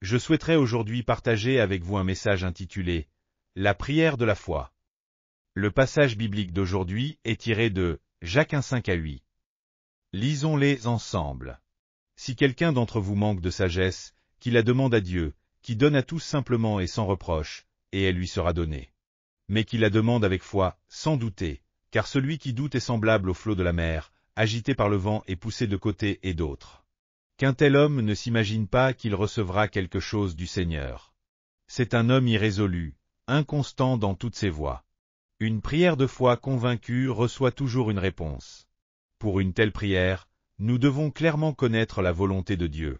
Je souhaiterais aujourd'hui partager avec vous un message intitulé « La prière de la foi ». Le passage biblique d'aujourd'hui est tiré de Jacques 1:5-8. Lisons-les ensemble. Si quelqu'un d'entre vous manque de sagesse, qu'il la demande à Dieu, qui donne à tous simplement et sans reproche, et elle lui sera donnée. Mais qu'il la demande avec foi, sans douter, car celui qui doute est semblable au flot de la mer, agité par le vent et poussé de côté et d'autre. Qu'un tel homme ne s'imagine pas qu'il recevra quelque chose du Seigneur. C'est un homme irrésolu, inconstant dans toutes ses voies. Une prière de foi convaincue reçoit toujours une réponse. Pour une telle prière, nous devons clairement connaître la volonté de Dieu.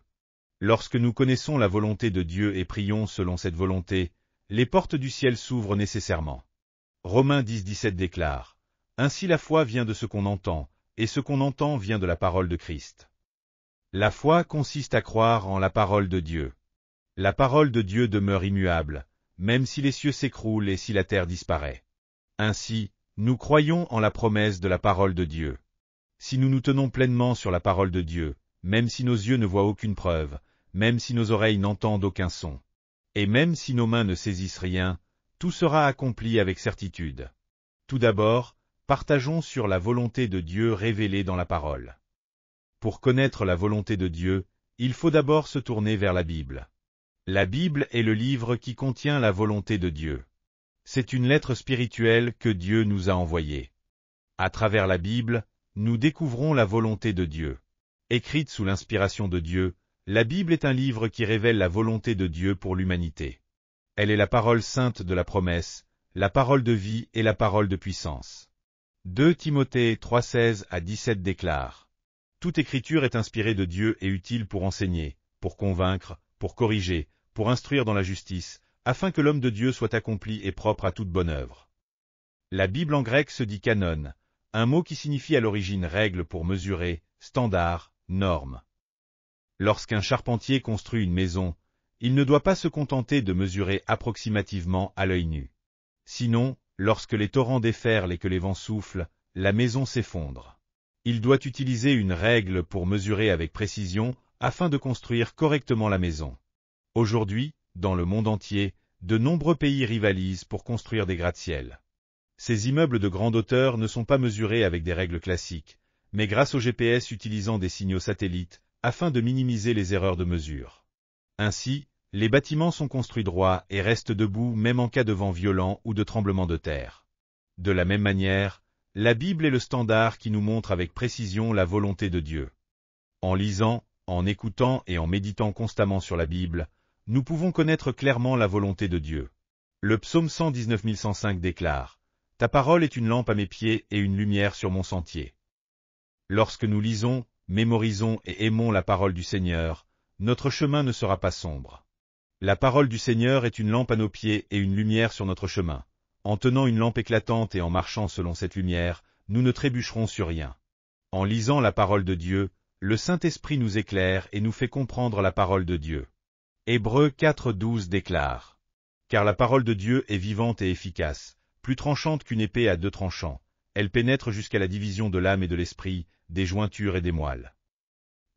Lorsque nous connaissons la volonté de Dieu et prions selon cette volonté, les portes du ciel s'ouvrent nécessairement. Romains 10:17 déclare « Ainsi la foi vient de ce qu'on entend, et ce qu'on entend vient de la parole de Christ. » La foi consiste à croire en la parole de Dieu. La parole de Dieu demeure immuable, même si les cieux s'écroulent et si la terre disparaît. Ainsi, nous croyons en la promesse de la parole de Dieu. Si nous nous tenons pleinement sur la parole de Dieu, même si nos yeux ne voient aucune preuve, même si nos oreilles n'entendent aucun son, et même si nos mains ne saisissent rien, tout sera accompli avec certitude. Tout d'abord, partageons sur la volonté de Dieu révélée dans la parole. Pour connaître la volonté de Dieu, il faut d'abord se tourner vers la Bible. La Bible est le livre qui contient la volonté de Dieu. C'est une lettre spirituelle que Dieu nous a envoyée. À travers la Bible, nous découvrons la volonté de Dieu. Écrite sous l'inspiration de Dieu, la Bible est un livre qui révèle la volonté de Dieu pour l'humanité. Elle est la parole sainte de la promesse, la parole de vie et la parole de puissance. 2 Timothée 3:16-17 déclare « Toute écriture est inspirée de Dieu et utile pour enseigner, pour convaincre, pour corriger, pour instruire dans la justice, afin que l'homme de Dieu soit accompli et propre à toute bonne œuvre. » La Bible en grec se dit canon, un mot qui signifie à l'origine règle pour mesurer, standard, norme. Lorsqu'un charpentier construit une maison, il ne doit pas se contenter de mesurer approximativement à l'œil nu. Sinon, lorsque les torrents déferlent et que les vents soufflent, la maison s'effondre. Il doit utiliser une règle pour mesurer avec précision afin de construire correctement la maison. Aujourd'hui, dans le monde entier, de nombreux pays rivalisent pour construire des gratte-ciel. Ces immeubles de grande hauteur ne sont pas mesurés avec des règles classiques, mais grâce au GPS utilisant des signaux satellites, afin de minimiser les erreurs de mesure. Ainsi, les bâtiments sont construits droits et restent debout même en cas de vent violent ou de tremblement de terre. De la même manière, la Bible est le standard qui nous montre avec précision la volonté de Dieu. En lisant, en écoutant et en méditant constamment sur la Bible, nous pouvons connaître clairement la volonté de Dieu. Le psaume 119:105 déclare « Ta parole est une lampe à mes pieds et une lumière sur mon sentier. » Lorsque nous lisons, mémorisons et aimons la parole du Seigneur, notre chemin ne sera pas sombre. La parole du Seigneur est une lampe à nos pieds et une lumière sur notre chemin. En tenant une lampe éclatante et en marchant selon cette lumière, nous ne trébucherons sur rien. En lisant la parole de Dieu, le Saint-Esprit nous éclaire et nous fait comprendre la parole de Dieu. Hébreux 4:12 déclare « Car la parole de Dieu est vivante et efficace, plus tranchante qu'une épée à 2 tranchants. Elle pénètre jusqu'à la division de l'âme et de l'esprit, des jointures et des moelles. »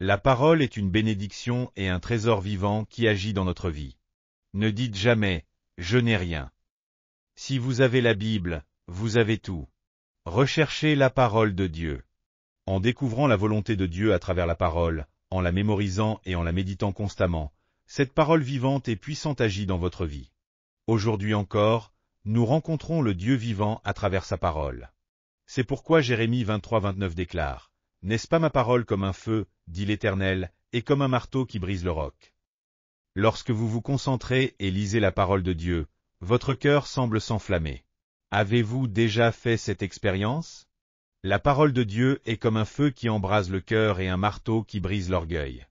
La parole est une bénédiction et un trésor vivant qui agit dans notre vie. Ne dites jamais « Je n'ai rien ». Si vous avez la Bible, vous avez tout. Recherchez la parole de Dieu. En découvrant la volonté de Dieu à travers la parole, en la mémorisant et en la méditant constamment, cette parole vivante et puissante agit dans votre vie. Aujourd'hui encore, nous rencontrons le Dieu vivant à travers sa parole. C'est pourquoi Jérémie 23:29 déclare « N'est-ce pas ma parole comme un feu, dit l'Éternel, et comme un marteau qui brise le roc ?» Lorsque vous vous concentrez et lisez la parole de Dieu, votre cœur semble s'enflammer. Avez-vous déjà fait cette expérience? La parole de Dieu est comme un feu qui embrase le cœur et un marteau qui brise l'orgueil.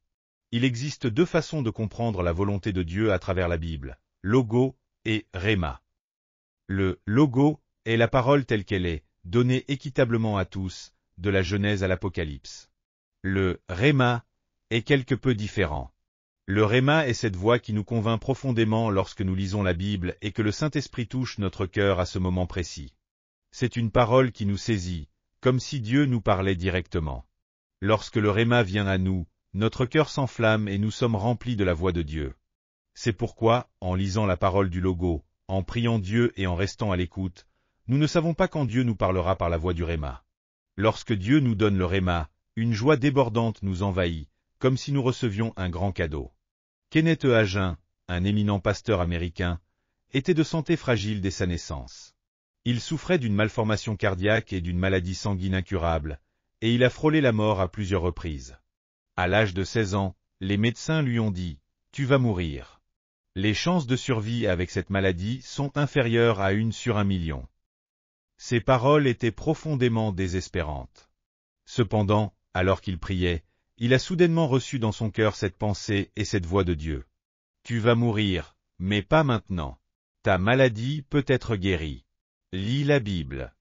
Il existe 2 façons de comprendre la volonté de Dieu à travers la Bible, logo et réma. Le logo est la parole telle qu'elle est, donnée équitablement à tous, de la Genèse à l'Apocalypse. Le réma est quelque peu différent. Le réma est cette voix qui nous convainc profondément lorsque nous lisons la Bible et que le Saint-Esprit touche notre cœur à ce moment précis. C'est une parole qui nous saisit, comme si Dieu nous parlait directement. Lorsque le réma vient à nous, notre cœur s'enflamme et nous sommes remplis de la voix de Dieu. C'est pourquoi, en lisant la parole du logo, en priant Dieu et en restant à l'écoute, nous ne savons pas quand Dieu nous parlera par la voix du Réma. Lorsque Dieu nous donne le Réma, une joie débordante nous envahit, comme si nous recevions un grand cadeau. Kenneth E. Hagin, un éminent pasteur américain, était de santé fragile dès sa naissance. Il souffrait d'une malformation cardiaque et d'une maladie sanguine incurable, et il a frôlé la mort à plusieurs reprises. À l'âge de 16 ans, les médecins lui ont dit « Tu vas mourir ». Les chances de survie avec cette maladie sont inférieures à 1 sur 1 million. Ces paroles étaient profondément désespérantes. Cependant, alors qu'il priait, il a soudainement reçu dans son cœur cette pensée et cette voix de Dieu. « Tu vas mourir, mais pas maintenant. Ta maladie peut être guérie. Lis la Bible. »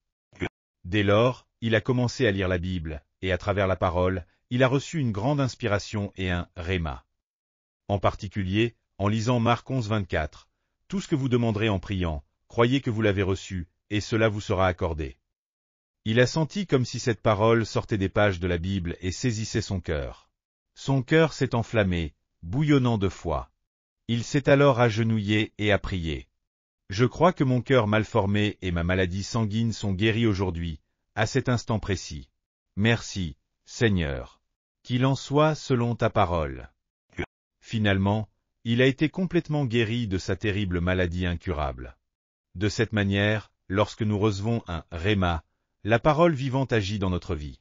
Dès lors, il a commencé à lire la Bible, et à travers la parole, il a reçu une grande inspiration et un « Réma ». En particulier, en lisant Marc 11, 24, « Tout ce que vous demanderez en priant, croyez que vous l'avez reçu, et cela vous sera accordé. » Il a senti comme si cette parole sortait des pages de la Bible et saisissait son cœur. Son cœur s'est enflammé, bouillonnant de foi. Il s'est alors agenouillé et a prié. « Je crois que mon cœur mal formé et ma maladie sanguine sont guéris aujourd'hui, à cet instant précis. Merci, Seigneur. Qu'il en soit selon ta parole. » Finalement, il a été complètement guéri de sa terrible maladie incurable. De cette manière, lorsque nous recevons un « Réma », la parole vivante agit dans notre vie.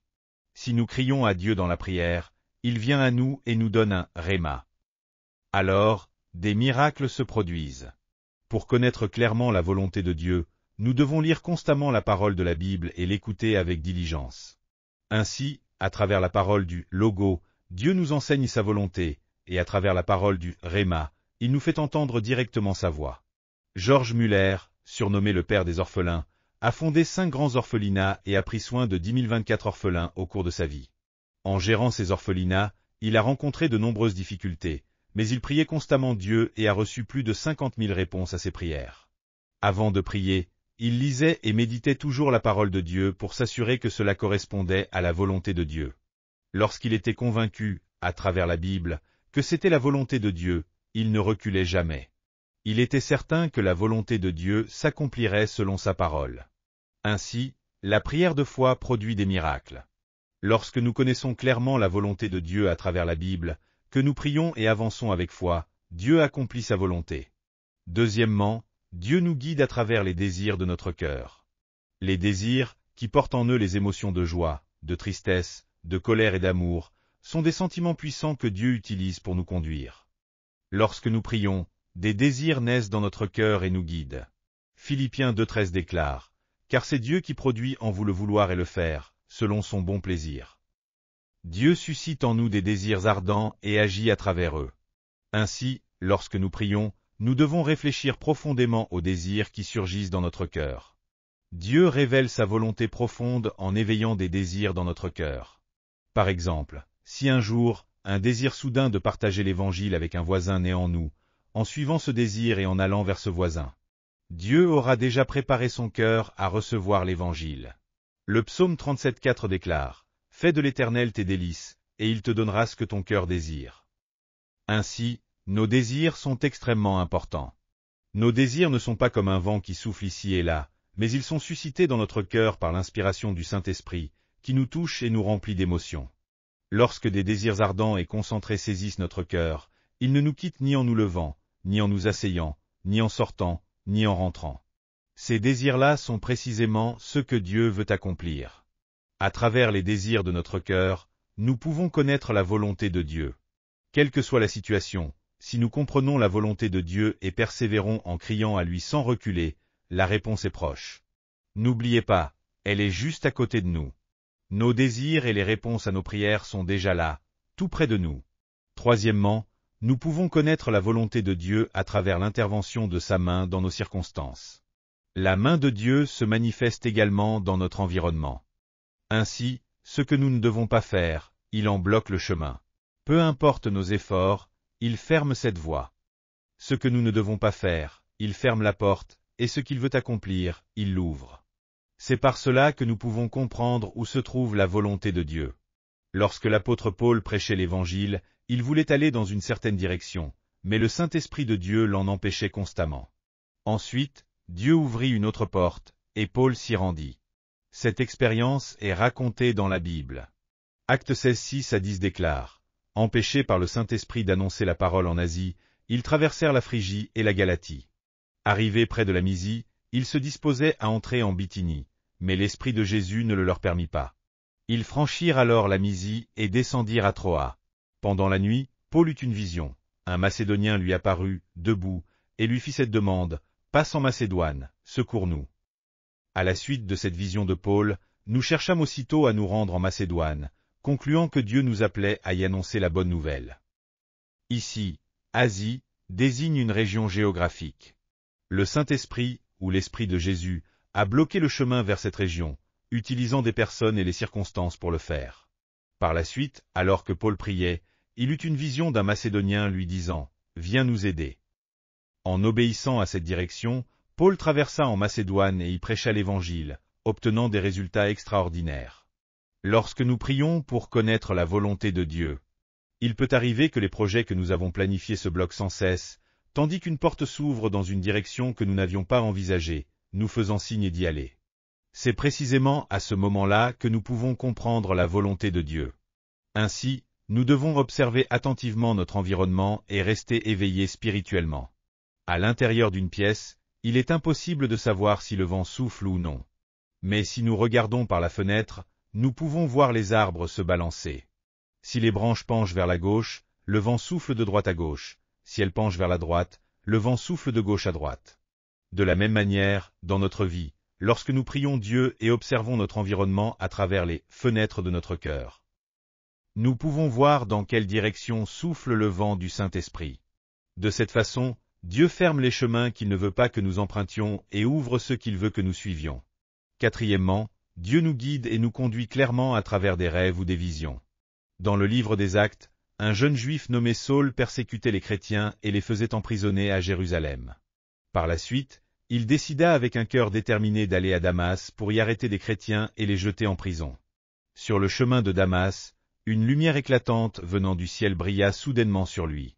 Si nous crions à Dieu dans la prière, il vient à nous et nous donne un « Réma ». Alors, des miracles se produisent. Pour connaître clairement la volonté de Dieu, nous devons lire constamment la parole de la Bible et l'écouter avec diligence. Ainsi, à travers la parole du logo, Dieu nous enseigne sa volonté, et à travers la parole du Réma, il nous fait entendre directement sa voix. George Muller, surnommé le père des orphelins, a fondé 5 grands orphelinats et a pris soin de 10 024 orphelins au cours de sa vie. En gérant ces orphelinats, il a rencontré de nombreuses difficultés, mais il priait constamment Dieu et a reçu plus de 50 000 réponses à ses prières. Avant de prier, il lisait et méditait toujours la parole de Dieu pour s'assurer que cela correspondait à la volonté de Dieu. Lorsqu'il était convaincu, à travers la Bible, que c'était la volonté de Dieu, il ne reculait jamais. Il était certain que la volonté de Dieu s'accomplirait selon sa parole. Ainsi, la prière de foi produit des miracles. Lorsque nous connaissons clairement la volonté de Dieu à travers la Bible, que nous prions et avançons avec foi, Dieu accomplit sa volonté. Deuxièmement, Dieu nous guide à travers les désirs de notre cœur. Les désirs, qui portent en eux les émotions de joie, de tristesse, de colère et d'amour, sont des sentiments puissants que Dieu utilise pour nous conduire. Lorsque nous prions, des désirs naissent dans notre cœur et nous guident. Philippiens 2,13 déclare « Car c'est Dieu qui produit en vous le vouloir et le faire, selon son bon plaisir. » Dieu suscite en nous des désirs ardents et agit à travers eux. Ainsi, lorsque nous prions, nous devons réfléchir profondément aux désirs qui surgissent dans notre cœur. Dieu révèle sa volonté profonde en éveillant des désirs dans notre cœur. Par exemple, si un jour, un désir soudain de partager l'Évangile avec un voisin naît en nous, en suivant ce désir et en allant vers ce voisin, Dieu aura déjà préparé son cœur à recevoir l'Évangile. Le psaume 37,4 déclare « Fais de l'Éternel tes délices, et il te donnera ce que ton cœur désire. » Ainsi, nos désirs sont extrêmement importants. Nos désirs ne sont pas comme un vent qui souffle ici et là, mais ils sont suscités dans notre cœur par l'inspiration du Saint-Esprit, qui nous touche et nous remplit d'émotions. Lorsque des désirs ardents et concentrés saisissent notre cœur, ils ne nous quittent ni en nous levant, ni en nous asseyant, ni en sortant, ni en rentrant. Ces désirs-là sont précisément ce que Dieu veut accomplir. À travers les désirs de notre cœur, nous pouvons connaître la volonté de Dieu. Quelle que soit la situation, si nous comprenons la volonté de Dieu et persévérons en criant à lui sans reculer, la réponse est proche. N'oubliez pas, elle est juste à côté de nous. Nos désirs et les réponses à nos prières sont déjà là, tout près de nous. Troisièmement, nous pouvons connaître la volonté de Dieu à travers l'intervention de sa main dans nos circonstances. La main de Dieu se manifeste également dans notre environnement. Ainsi, ce que nous ne devons pas faire, il en bloque le chemin. Peu importe nos efforts, il ferme cette voie. Ce que nous ne devons pas faire, il ferme la porte, et ce qu'il veut accomplir, il l'ouvre. C'est par cela que nous pouvons comprendre où se trouve la volonté de Dieu. Lorsque l'apôtre Paul prêchait l'Évangile, il voulait aller dans une certaine direction, mais le Saint-Esprit de Dieu l'en empêchait constamment. Ensuite, Dieu ouvrit une autre porte, et Paul s'y rendit. Cette expérience est racontée dans la Bible. Actes 16, 6-10 déclare, « Empêchés par le Saint-Esprit d'annoncer la parole en Asie, ils traversèrent la Phrygie et la Galatie. Arrivés près de la Mysie, ils se disposaient à entrer en Bithynie, mais l'Esprit de Jésus ne le leur permit pas. Ils franchirent alors la Mysie et descendirent à Troas. Pendant la nuit, Paul eut une vision. Un Macédonien lui apparut, debout, et lui fit cette demande, « Passe en Macédoine, secours-nous. » À la suite de cette vision de Paul, nous cherchâmes aussitôt à nous rendre en Macédoine, concluant que Dieu nous appelait à y annoncer la bonne nouvelle. Ici, Asie désigne une région géographique. Le Saint-Esprit, ou l'Esprit de Jésus, a bloqué le chemin vers cette région, utilisant des personnes et les circonstances pour le faire. Par la suite, alors que Paul priait, il eut une vision d'un Macédonien lui disant « Viens nous aider ». En obéissant à cette direction, Paul traversa en Macédoine et y prêcha l'Évangile, obtenant des résultats extraordinaires. Lorsque nous prions pour connaître la volonté de Dieu, il peut arriver que les projets que nous avons planifiés se bloquent sans cesse, tandis qu'une porte s'ouvre dans une direction que nous n'avions pas envisagée, nous faisant signe d'y aller. C'est précisément à ce moment-là que nous pouvons comprendre la volonté de Dieu. Ainsi, nous devons observer attentivement notre environnement et rester éveillés spirituellement. À l'intérieur d'une pièce, il est impossible de savoir si le vent souffle ou non. Mais si nous regardons par la fenêtre, nous pouvons voir les arbres se balancer. Si les branches penchent vers la gauche, le vent souffle de droite à gauche. Si elles penchent vers la droite, le vent souffle de gauche à droite. De la même manière, dans notre vie, lorsque nous prions Dieu et observons notre environnement à travers les fenêtres de notre cœur, nous pouvons voir dans quelle direction souffle le vent du Saint-Esprit. De cette façon, Dieu ferme les chemins qu'il ne veut pas que nous empruntions et ouvre ceux qu'il veut que nous suivions. Quatrièmement, Dieu nous guide et nous conduit clairement à travers des rêves ou des visions. Dans le livre des Actes, un jeune juif nommé Saul persécutait les chrétiens et les faisait emprisonner à Jérusalem. Par la suite, il décida avec un cœur déterminé d'aller à Damas pour y arrêter des chrétiens et les jeter en prison. Sur le chemin de Damas, une lumière éclatante venant du ciel brilla soudainement sur lui.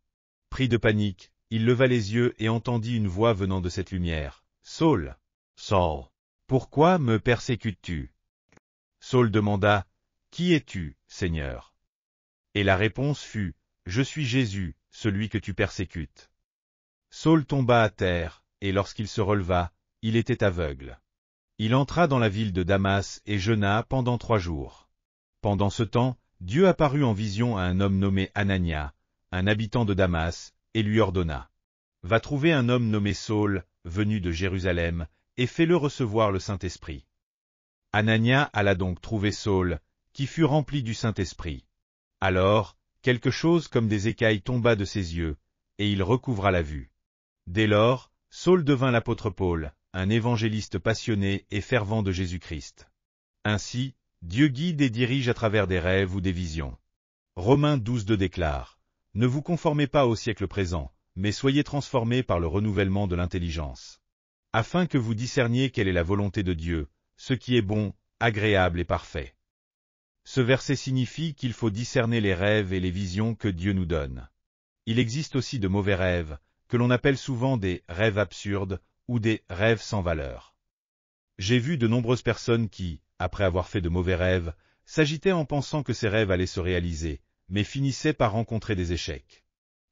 Pris de panique, il leva les yeux et entendit une voix venant de cette lumière. « Saul, Saul, pourquoi me persécutes-tu » Saul demanda, « Qui es-tu, Seigneur » Et la réponse fut, « Je suis Jésus, celui que tu persécutes. » Saul tomba à terre, et lorsqu'il se releva, il était aveugle. Il entra dans la ville de Damas et jeûna pendant 3 jours. Pendant ce temps, Dieu apparut en vision à un homme nommé Anania, un habitant de Damas, et lui ordonna, « Va trouver un homme nommé Saul, venu de Jérusalem, et fais-le recevoir le Saint-Esprit. » Anania alla donc trouver Saul, qui fut rempli du Saint-Esprit. Alors, quelque chose comme des écailles tomba de ses yeux, et il recouvra la vue. Dès lors, Saul devint l'apôtre Paul, un évangéliste passionné et fervent de Jésus-Christ. Ainsi, Dieu guide et dirige à travers des rêves ou des visions. Romains 12:2 déclare, « Ne vous conformez pas au siècle présent, mais soyez transformés par le renouvellement de l'intelligence, afin que vous discerniez quelle est la volonté de Dieu, ce qui est bon, agréable et parfait. » Ce verset signifie qu'il faut discerner les rêves et les visions que Dieu nous donne. Il existe aussi de mauvais rêves, que l'on appelle souvent des rêves absurdes ou des rêves sans valeur. J'ai vu de nombreuses personnes qui, après avoir fait de mauvais rêves, s'agitaient en pensant que ces rêves allaient se réaliser, mais finissaient par rencontrer des échecs.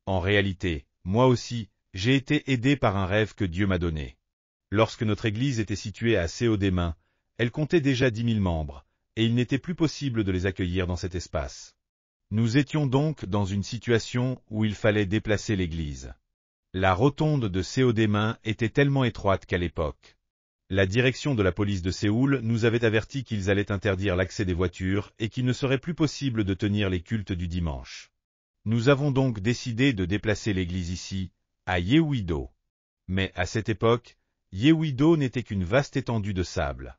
En réalité, moi aussi, j'ai été aidé par un rêve que Dieu m'a donné. Lorsque notre église était située à Céodémain, elle comptait déjà 10 000 membres, et il n'était plus possible de les accueillir dans cet espace. Nous étions donc dans une situation où il fallait déplacer l'église. La rotonde de Céodémain était tellement étroite qu'à l'époque, la direction de la police de Séoul nous avait averti qu'ils allaient interdire l'accès des voitures et qu'il ne serait plus possible de tenir les cultes du dimanche. Nous avons donc décidé de déplacer l'église ici, à Yeouido. Mais à cette époque, Yeouido n'était qu'une vaste étendue de sable.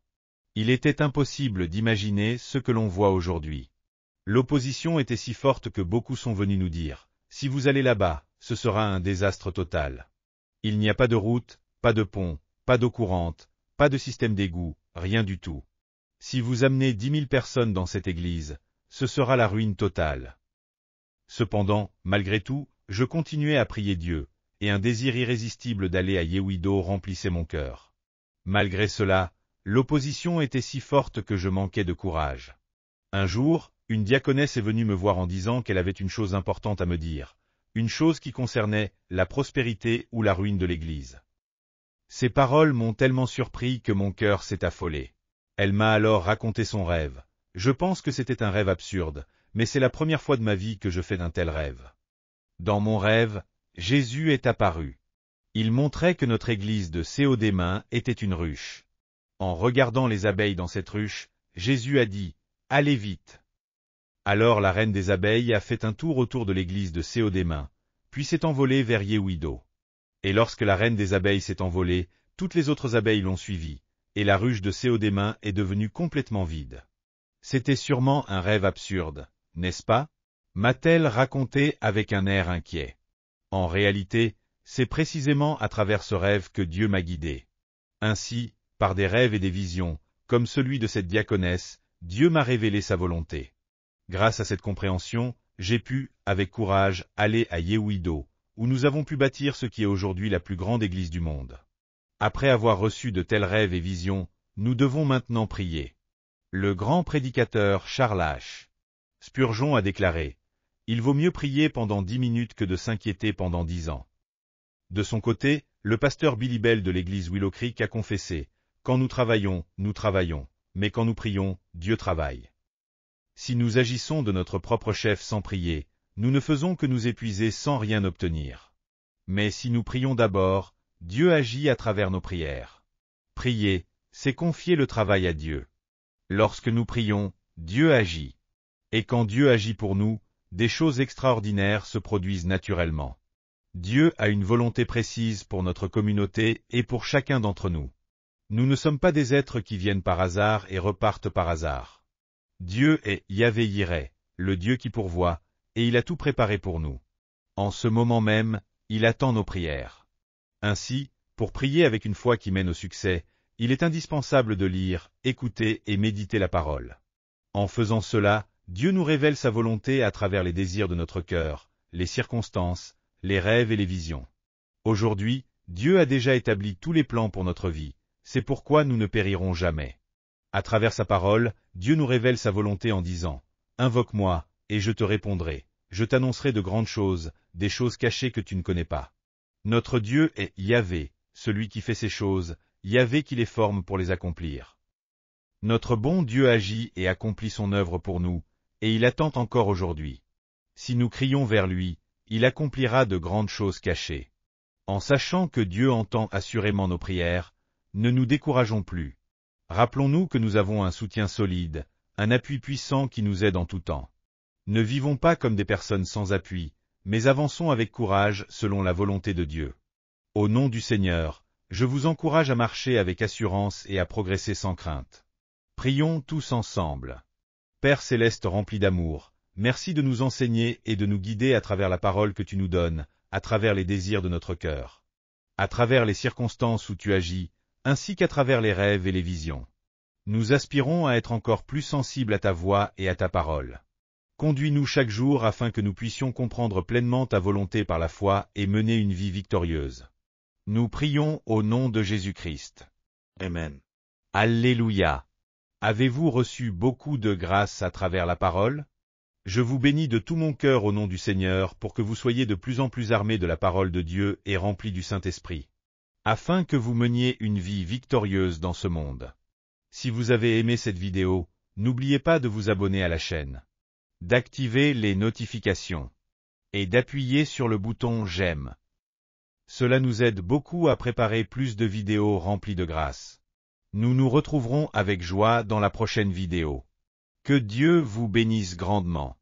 Il était impossible d'imaginer ce que l'on voit aujourd'hui. L'opposition était si forte que beaucoup sont venus nous dire, « Si vous allez là-bas, ce sera un désastre total. Il n'y a pas de route, pas de pont, pas d'eau courante, pas de système d'égout, rien du tout. Si vous amenez 10 000 personnes dans cette église, ce sera la ruine totale. » Cependant, malgré tout, je continuais à prier Dieu, et un désir irrésistible d'aller à Yehuido remplissait mon cœur. Malgré cela, l'opposition était si forte que je manquais de courage. Un jour, une diaconesse est venue me voir en disant qu'elle avait une chose importante à me dire, une chose qui concernait la prospérité ou la ruine de l'Église. Ces paroles m'ont tellement surpris que mon cœur s'est affolé. Elle m'a alors raconté son rêve. Je pense que c'était un rêve absurde, mais c'est la première fois de ma vie que je fais d'un tel rêve. Dans mon rêve, Jésus est apparu. Il montrait que notre église de Céodémain était une ruche. En regardant les abeilles dans cette ruche, Jésus a dit « Allez vite !» Alors la reine des abeilles a fait un tour autour de l'église de Céodémain, puis s'est envolée vers Yehuido. Et lorsque la reine des abeilles s'est envolée, toutes les autres abeilles l'ont suivie, et la ruche de Céodémain est devenue complètement vide. C'était sûrement un rêve absurde, n'est-ce pas? M'a-t-elle raconté avec un air inquiet. En réalité, c'est précisément à travers ce rêve que Dieu m'a guidé. Ainsi, par des rêves et des visions, comme celui de cette diaconesse, Dieu m'a révélé sa volonté. Grâce à cette compréhension, j'ai pu, avec courage, aller à Yehuido, où nous avons pu bâtir ce qui est aujourd'hui la plus grande église du monde. Après avoir reçu de tels rêves et visions, nous devons maintenant prier. Le grand prédicateur Charles H. Spurgeon a déclaré « Il vaut mieux prier pendant 10 minutes que de s'inquiéter pendant 10 ans. » De son côté, le pasteur Billy Bell de l'église Willow Creek a confessé « Quand nous travaillons, mais quand nous prions, Dieu travaille. » Si nous agissons de notre propre chef sans prier, nous ne faisons que nous épuiser sans rien obtenir. Mais si nous prions d'abord, Dieu agit à travers nos prières. Prier, c'est confier le travail à Dieu. Lorsque nous prions, Dieu agit. Et quand Dieu agit pour nous, des choses extraordinaires se produisent naturellement. Dieu a une volonté précise pour notre communauté et pour chacun d'entre nous. Nous ne sommes pas des êtres qui viennent par hasard et repartent par hasard. Dieu est Yahvé Yireh, le Dieu qui pourvoit, et il a tout préparé pour nous. En ce moment même, il attend nos prières. Ainsi, pour prier avec une foi qui mène au succès, il est indispensable de lire, écouter et méditer la parole. En faisant cela, Dieu nous révèle sa volonté à travers les désirs de notre cœur, les circonstances, les rêves et les visions. Aujourd'hui, Dieu a déjà établi tous les plans pour notre vie, c'est pourquoi nous ne périrons jamais. À travers sa parole, Dieu nous révèle sa volonté en disant « Invoque-moi, et je te répondrai, je t'annoncerai de grandes choses, des choses cachées que tu ne connais pas. » Notre Dieu est Yahvé, celui qui fait ces choses, Yahvé qui les forme pour les accomplir. Notre bon Dieu agit et accomplit son œuvre pour nous, et il attend encore aujourd'hui. Si nous crions vers lui, il accomplira de grandes choses cachées. En sachant que Dieu entend assurément nos prières, ne nous décourageons plus. Rappelons-nous que nous avons un soutien solide, un appui puissant qui nous aide en tout temps. Ne vivons pas comme des personnes sans appui, mais avançons avec courage selon la volonté de Dieu. Au nom du Seigneur, je vous encourage à marcher avec assurance et à progresser sans crainte. Prions tous ensemble. Père céleste rempli d'amour, merci de nous enseigner et de nous guider à travers la parole que tu nous donnes, à travers les désirs de notre cœur. À travers les circonstances où tu agis, ainsi qu'à travers les rêves et les visions. Nous aspirons à être encore plus sensibles à ta voix et à ta parole. Conduis-nous chaque jour afin que nous puissions comprendre pleinement ta volonté par la foi et mener une vie victorieuse. Nous prions au nom de Jésus-Christ. Amen. Alléluia. Avez-vous reçu beaucoup de grâce à travers la parole? Je vous bénis de tout mon cœur au nom du Seigneur pour que vous soyez de plus en plus armés de la parole de Dieu et remplis du Saint-Esprit, afin que vous meniez une vie victorieuse dans ce monde. Si vous avez aimé cette vidéo, n'oubliez pas de vous abonner à la chaîne, d'activer les notifications et d'appuyer sur le bouton « J'aime ». Cela nous aide beaucoup à préparer plus de vidéos remplies de grâce. Nous nous retrouverons avec joie dans la prochaine vidéo. Que Dieu vous bénisse grandement.